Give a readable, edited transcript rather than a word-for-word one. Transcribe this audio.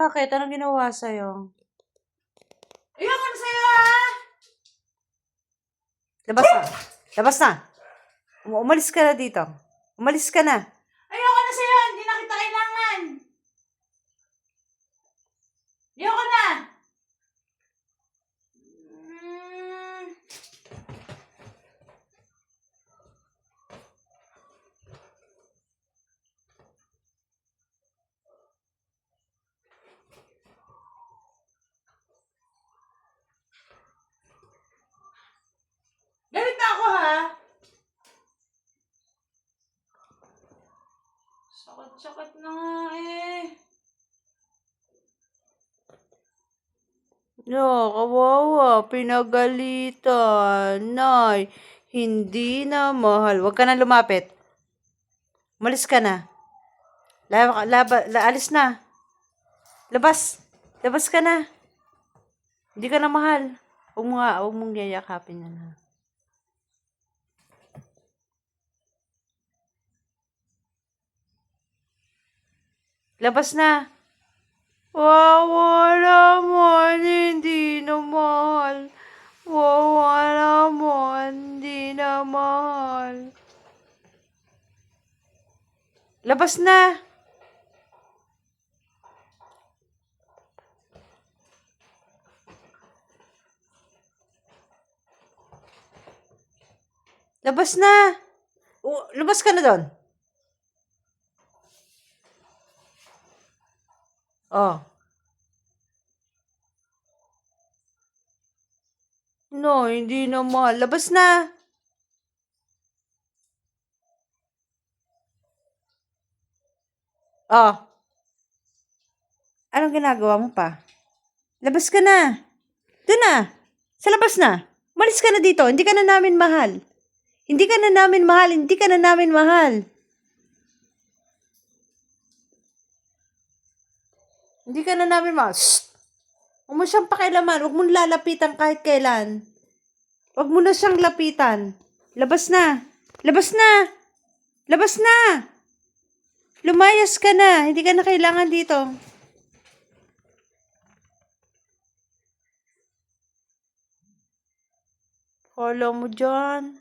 Bakit? Anong ginawa sa'yo? Ayoko na sa'yo, ha? Labas na. Labas na. Umalis ka na dito. Umalis ka na. Ayoko na sa'yo. Hindi na kita kailangan. Ayoko na. Galit na ako, ha? Sakit-sakit na nga, eh. No, kawawa. Pinagalitan. Nay, hindi na mahal. Huwag ka na lumapit. Umalis ka na. Alis na. Labas. Labas ka na. Hindi ka na mahal. Huwag mong yayakapin na. Labas na. Wala naman, hindi na mahal. Wala naman, hindi na mahal. Labas na. Labas na. Labas ka na doon. Oh. No, hindi na mahal. Labas na. Oh. Anong ginagawa mo pa? Labas ka na. Doon na. Sa labas na. Umalis ka na dito. Hindi ka na namin mahal. Hindi ka na namin mahal. Hindi ka na namin mahal. Hindi ka na namin mahal. Shh! Huwag mo siyang pakialaman. Huwag mong lalapitan kahit kailan. Huwag mo na siyang lapitan. Labas na. Labas na. Labas na. Lumayas ka na. Hindi ka na kailangan dito. Kala mo dyan.